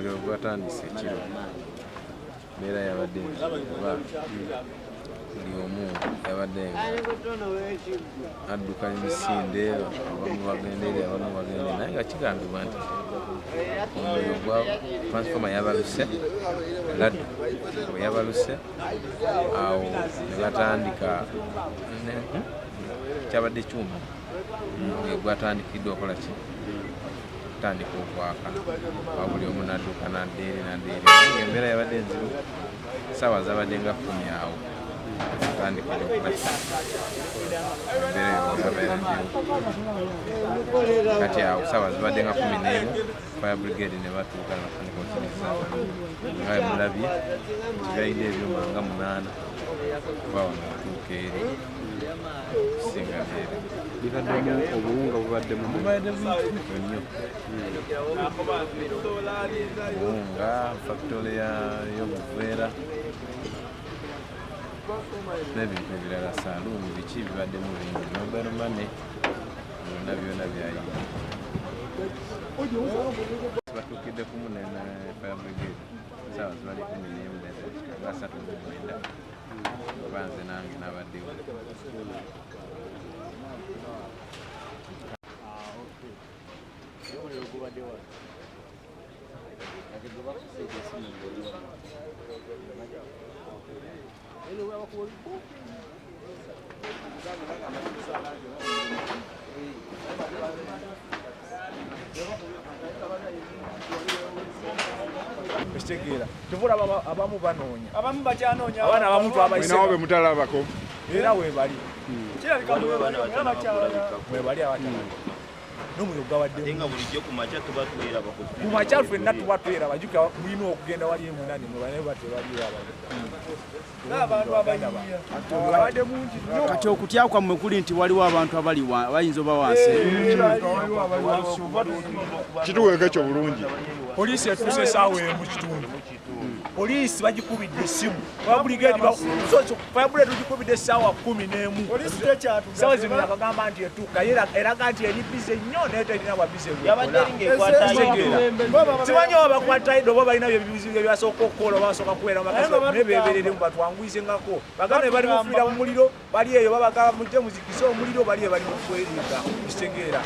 omuliro gwatandise ekiro mbeera yabadde kuba buli omu yabadde adduka emisinde abamu bagenda eri abamu bagenda naye nga kigambibwa nti omuliro gwa transfoma yabaluse laddu bwe yabaluse awo ne batandika kyabadde kyuma gwatandikidde okola ki tandika okwaka wabuli omu nadduka naddeeri embeera yabadde nzibu saawa zabadde nga 10 awo tandikidde okola ki embeera yobabeera nzibu kati awo saawa zibadde nga 11 fire brigade ne batuuka ne batandika okukiriza nga mulabye tibayidde ebyuma nga 8 kuba wano batuuka eri singa byeri bibaddemu obuwunga bubaddemu nnyo buwunga factory y'obuveera n'ebintu ebirala saluuni biki bibaddemu bingi mobile money byonna byayina batuukidde kumu ne fire brigade saawa zibali 11 nga 39 banze nange nabaddewo Kitegeera tuvula abamu banoonya abamu bakyanoonya abaana abamu twabayise nawe mutalabako era webali kirabika webali abatalaba n'omuliro gwabaddemu nga bulijjo ku makya tuba twera ku makya ffenna tuba twera bajuka mulina okugenda wali emunani mubane batebaliwo abantu abadde mungi nnyo kati okutya kwammwe kuli nti waliwo abantu abali bayinza oba wansi kituweeko ekyo bulungi poliisi etuuse esaawa emu kitundu poliisi bagikubidde essimu fabrigade tugikubidde essaawa 11 saawa zino yakagamba nti etuuka eraga nti eri bize nnyo naye terina bwabize simanyi oba bakwataidde oba balina byebizibu byebasooka okukola oba basooka kubeera naye bebereremu batwanguyizengako bagambe bali mufiira mu muliro bali eyo babagamba mujje muzikise omuliro bali eyo bali mukwerinda kitegeera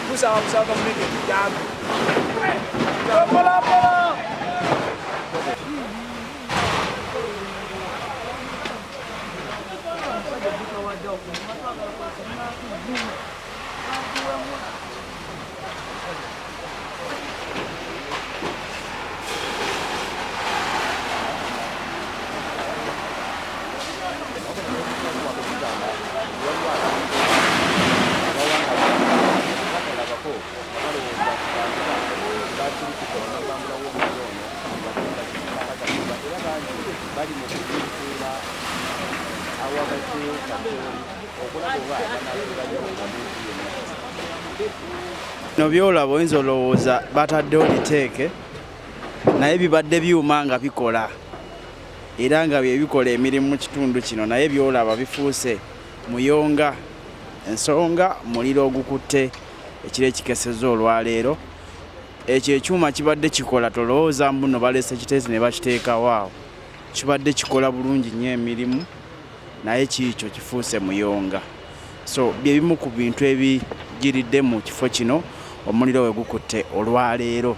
tusaba busaba gavumenti etuyambe no byolaba oyinza olowooza bataddewo liteeke naye bibadde byuma nga bikola era nga byebikola emirimu mu kitundu kino naye byolaba bifuuse muyonga ensonga muliro ogukutte ekiro ekikeseza olwaleero ekyo ekyuma kibadde kikola tolowooza mbuno balese kiteezi ne bakiteekawo awo kibadde kikola bulungi nnyo emirimu naye kiikyo kifuuse muyonga so byebimu ku bintu ebigiridde mu kifo kino omuliro we gukutte olwaleero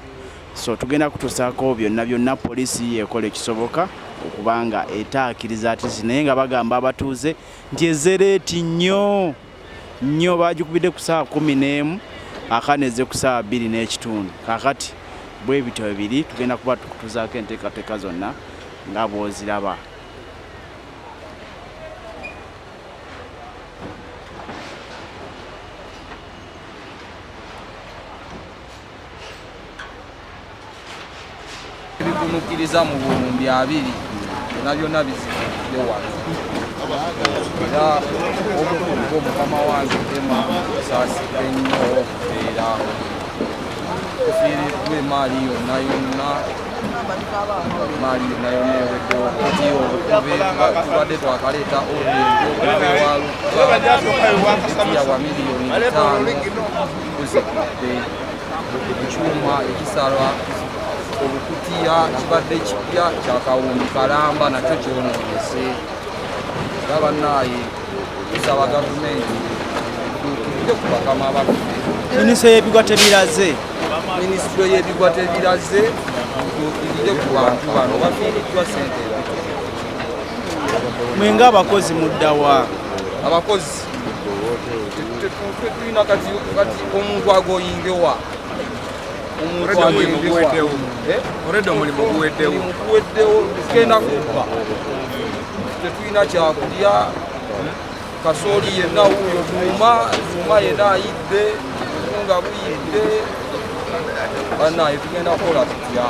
so tugenda kutusaako byonna poliisi yekola ekisoboka okubanga etaakiriza ati naye nga bagamba abatuuze nti ezereeti nnyo bagikubidde ku ssaawa 11 akaneze ku ssaawa 2 n'ekitundu kakati bwe bityo bibiri tugenda kuba tukutuzaako enteekateeka zonna nga bw'oziraba. Ebigunukiriza mu buwumbi 2 byonna bizikidde wano era obukulu mukama wange Emma saasidde nnyo era tufiiriddwa emaali yonna ewedde okuti obukubi nga tubadde twakaleeta odeyawa miliyoni 5 tuzikidde ekyuma ekisala olukutiya kibadde kipya kya kawundu kalamba nakyo kyonoonese era bannaaye tusaba gavumenti tuukirire ku bakama baffe. Minisitule y'ebigwa tebiraze. Minisitule y'ebigwa tebiraze tuukirire ku bantu bano bafiriddwa ssente ebitono. Mwe ng'abakozi muddawa? Abakozi tetulina kati omuntu agoyingewa omulimu guweddewo tugenda kubba tetulina kyakulya kasooli yenna wuuyo Zuma yenna ayidde nga buyidde bannaye tugenda kukola tutya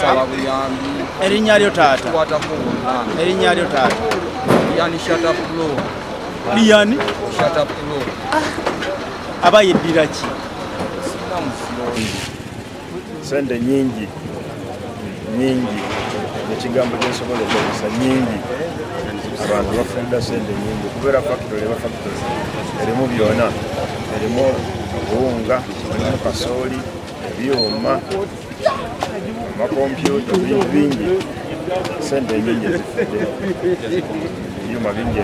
saba buyambi. Erinnya lyo taata? Tukwatako wonna. Erinnya lyo taata? Yani shatapulo. Liyani? Shatapulo. Aba yeddira ki? Sente nyingi ekigambo kyensobola okozesa nyingi abantu bafunira sente nyingi okubeera factory erimu byona, erimu obuwunga, erimu kasooli, ebyuma, amakompyuta, bintu bingi, sente nyingi ezifudde, ebyuma bingi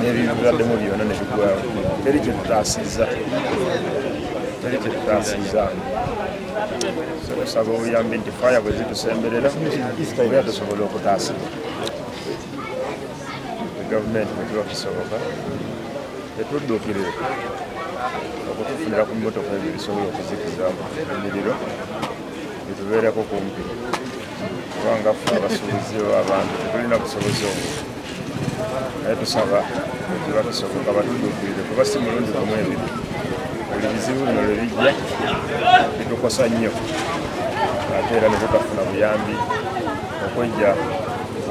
n'ebibaddemu byona ne bigwawo. Teri kyetutaasizza. Tusaba obuyambi nti faya bwe zitusemberera era tusobola okutaasibwa. Gavumenti bwe kiba kisoboka etudduukirire okutufunira ku mmotoka ebyo bisobola okuzikiza emuliro bitubeereko kumpi, kubanga ffe abasuubuzi abantu tetulina busobozi obwo. Naye tusaba bwe kiba kisoboka batudduukirire kuba si mulundi gumu ebiri. Buli bizibu bino lwe bijja bitukosa nnyo ate era ne tutafuna buyambi okwejja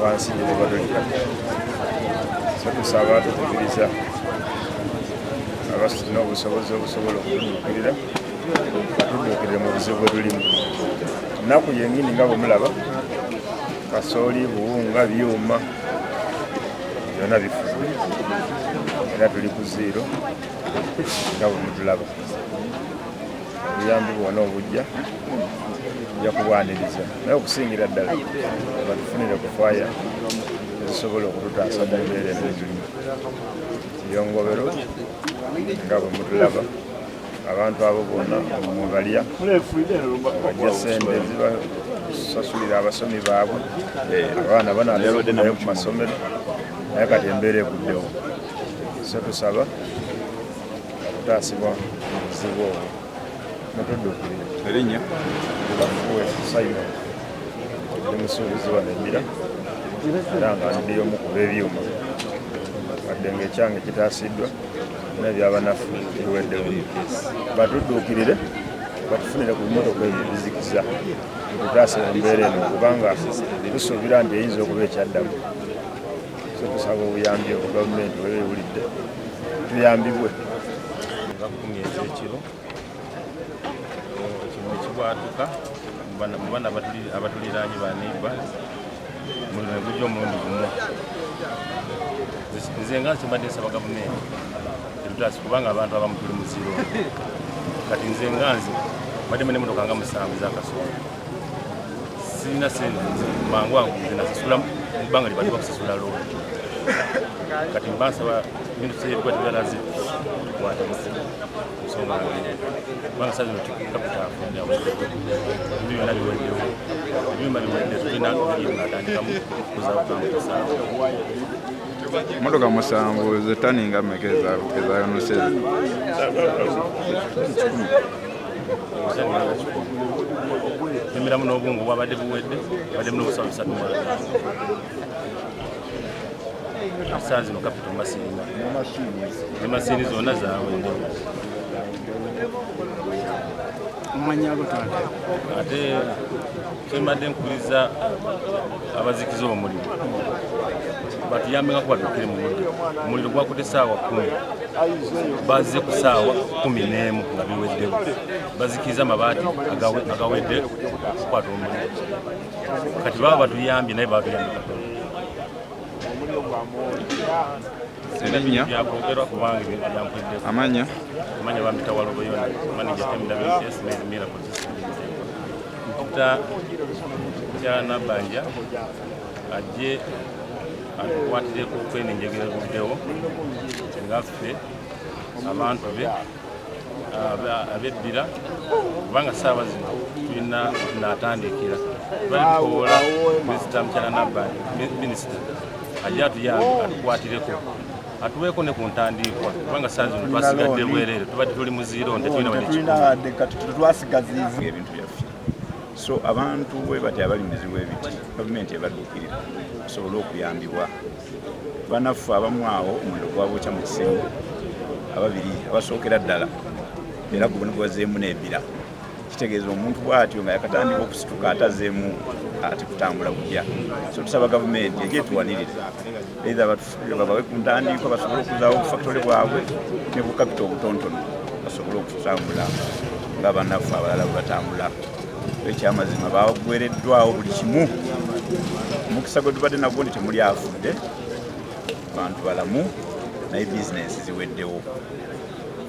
wansi gye tuba tulira. So tusaba tutukiriza abasina obusobozi obusobola okudduukirira batudduukirire mu buzibu bwe tulimu. Ennaku yennyini nga bwe mulaba kasooli, buwunga, byuma byonna bifudde era tuli ku zero nga bwe mutulaba. Obuyambi bwonna obujja tujja kubwaniriza naye okusingira ddala batufunire ku faya ezisobola okututaasa mu mbeera eno etulimu. Kiyongobero nga bwe mutulaba abantu abo bonna mubalya bajja sente zibasasulira abasomi baabwe, abaana banaatnayo ku masomero naye kati embeera eguddewo. So tusaba okutaasibwa mu buzibu obwo mutudduukirire. Erinnya bafuwe Simon ndi musuubuzi wano Embira era nga ndi omu ku b'ebyuma wadde ng'ekyange kitaasiddwa n'ebyabanafu biweddewo. Batudduukirire batufunire ku bimotoka ebyo bizikiza bitutaase mu mbeera eno kubanga tusuubira nti eyinza okuba ekyaddamu. So tusaba obuyambi obwo gavumenti bwe beewulidde tuyambibwe. Nga 10 ez'ekiro kino nekibwatuka mu bana abatuliraanye baniibwa muliro ne gujja omulundi gumu. Nze nga kimbadde nsaba gavumenti etutaasi kubanga abantu abamu tuli muziro. Kati nze nga nze baddemu n'emmotoka nga 7 ez'akasooli. Sirina sente mangu wangu nze nasasula mu bbanga libadde bakusasula looni. Kati mbansaba minisitule y'ebigwa tebiraze tukwate ensonga kubanga saa zino kapitaafunyawo ebyo byonna biweddewo, ebyuma biwedde tulina nga atandikamu kuzaawo kamutasaawo. Motoka 7 zetaninga mmeka ezayonoseza? Emiramu n'obwongo bwabadde buwedde, baddemu n'obusawo 3 saa zino kapito masirina emasiini zonna zaweddewo. Amannya taata? Ate kyembadde nkubiriza abazikiza omuliro batuyambe nga kubaddukire mu muddo. Omuliro gwakudde essaawa 10 bazze ku ssaawa 11 nga biweddewo. Bazikiriza amabaati agawedde kukwata omuliro. Kati baba batuyambye naye batuyambye katono. Erinnya? Byakwogerwa kubanga ebintu byankweddewo. Amanya bambita Waloboyona manager MWCS Miracle. yayita Kyanabbanja ajje atukwatireko okwenenjegera buddewo ngaffe abantu be abeddira kubanga saawa zino tulina natandikira balitukola minisita Ssabaminisita ajja atuyambe atukwatireko atuweeko ne ku ntandikwa kubanga saa zino twasigadde bwereere tubadde tuli muziro tetwasigaziza ebintu byaffe so abantu bwe bati abali muzibu ebiti gavumenti ebadduukirira osobola okuyambibwa banaffe abamu awo omuliro gwabokya mu kisenge ababiri abasookera ddala era gubonegwazeemu n'ebira kitegeeza omuntu bw'atyo nga yakatandika okusituka atazeemu ati kutambula kujja so tusaba gavumenti egetuwanirire either babawe ku ntandikwa basobole okuzaawo obufakitole bwabwe ne bukapita obutontono basobole okutambula nga bannaffe abalala bwe batambula ekyamazima bagwereddwawo buli kimu omukisa gwe tubadde nagwo nti temuli afudde bantu balamu naye bizinesi ziweddewo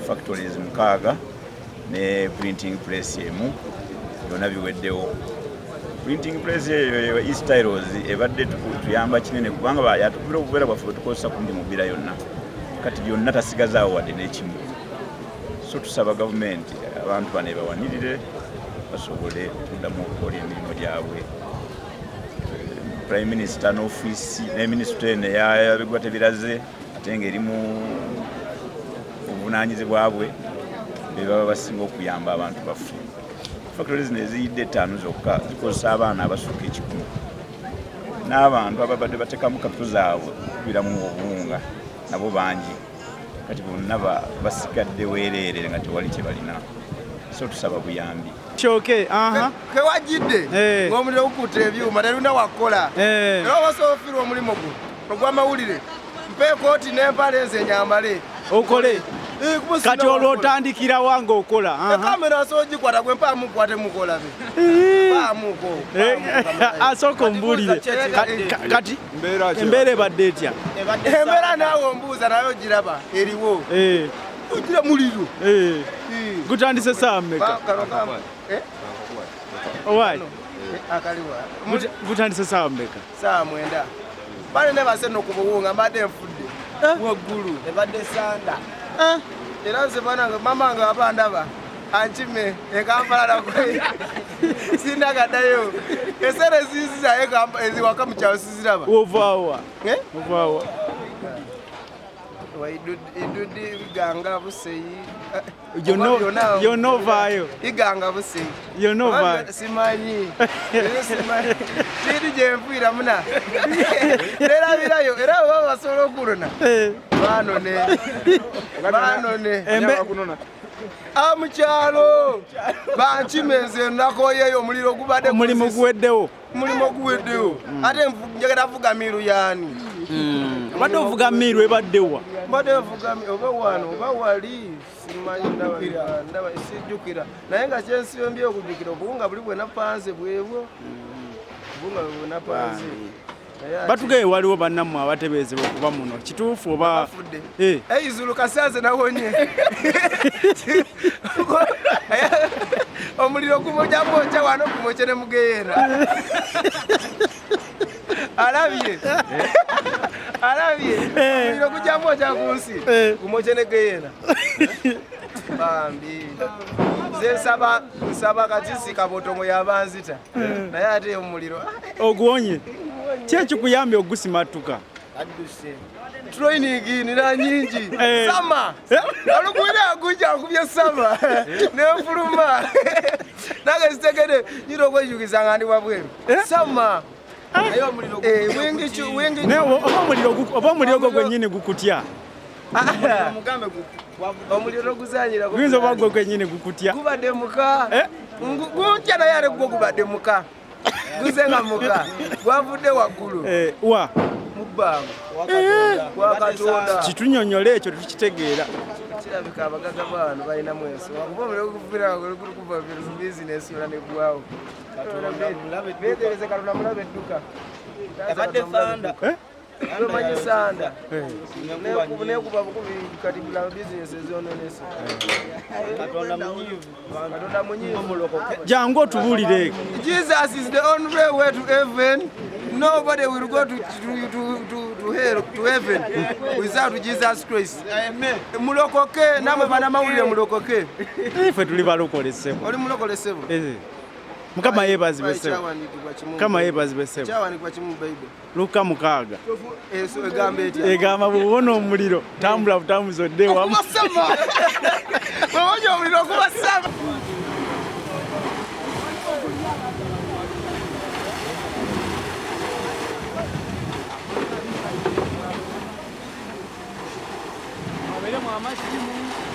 factories 6 ne printing press emu byonna biweddewo printing press eyo East Tyros ebadde tuyamba kinene kubanga yatukubira obubeera bwaffe bwetukozesa ku mirimu bbira yonna kati byonna tasigazaawo wadde n'ekimu so tusaba gavumenti abantu bano ebawanirire basobole okuddamu okukola emirimu gyabwe Prime Minister n'ofiisi ne minisita eno eyabigwa tebiraze ate ng'eri mu obuvunaanyizibwa bwe be baba basinga okuyamba abantu baffe factories zino eziyidde 5 zokka zikozesa abaana abasukka 1,000 n'abantu ababadde bateekamu kapito zaabwe kubiramu obuwunga nabo bangi kati bonna basigadde weereere nga tewali kye balina so tusaba buyambi Choke, kewajidde ng'omuliro gukutte ebyuma teruna wakola era wasoofirwa omulimu gwo ogw'amawulire mpa ekooti n'empale nze nyambale okole kati olwotandikira wange okola kamera sogikwata gwe mpamukwate mukola be pamuko asooka ombulire kati embeera ebadde etya embeera naawe ombuuza naye ogiraba eriwo ogira muliro gutandise saa mmeka owaayi gutandise saa mmeka saa 9 bale ne baseno ku buwunga mbadde nfudde waggulu ebadde sanda era nze banange mama nga abandaba ankime ekampalala kwe sindagaddayo esere ziziza eziwaka mu kyalo siziraba ovaawa ovaawa idudi iganga buseyi yonovaayo iganga buseyi yonovaayo simanyi tiri gyenfiira muna nerabirayo era baba basobola okulona banone amukyalo bankime nze nakoyeyo omuliro gubadde omulimu guweddewo ate njagala vuga miru yani obadde ovuga miru ebaddewa mbadde vuga oba wano oba wali simanyi ndaba sijjukira naye nga kyensiyombye okujjukira obuwunga buli bwena panze bwebwo obuwunga bwena panze batugaye waliwo bannammwe abatebeezebwa okuba muno kituufu oba izulu kasanze nawonye omuliro gumojamwoca wano gumoce ne mugeyeera alabye omuliro gujamwoca ku nsi gumoce ne geyeera bambi nze nsaba katisi kabotongo yabanzita naye ate omuliro oguwonye kyekikuyambye ogusimatuka training nira nyingi sama alugwire aguja akubye sama nefuluma nange zitegede nyiro okwejukiza nga ndi wabweru sama oba omuliro gwo gwennyini gukutya omuliro guzanyira guyinza oba gwe gwennyini gukutya gubadde muka gutya naye ate gwo gubadde muka guzenga muka gwavudde waggulu wa mubbanga wakatonda kitunyonyole ekyo tukitegeera kirabika abagaga bano balina mweso wakuba omuliro guvira kuva bizinesi yona negwawo begereze katonda mulabe edduka ebadde fanda Tomanyi sanda. Nekuba bukubi kati bula business ezononese. Katonda munyivu. Jangu otubuulire. Jesus is the only way to heaven. Nobody will go to hell, to heaven without Jesus Christ. Amen. Mulokoke namwe bana mawulire mulokoke. Ife tuli balokolesebo. Oli mulokolesebo. Mukama yeebazibwe ssebo. Mukama yeebazibwe ssebo. Kyawandiikibwa kimu mu Bayibuli. Luka 6. Eso egamba etya? Egamba bw'obona omuliro tambula butambuzi odde wamu. Okubasama! Bw'obona omuliro okubasama!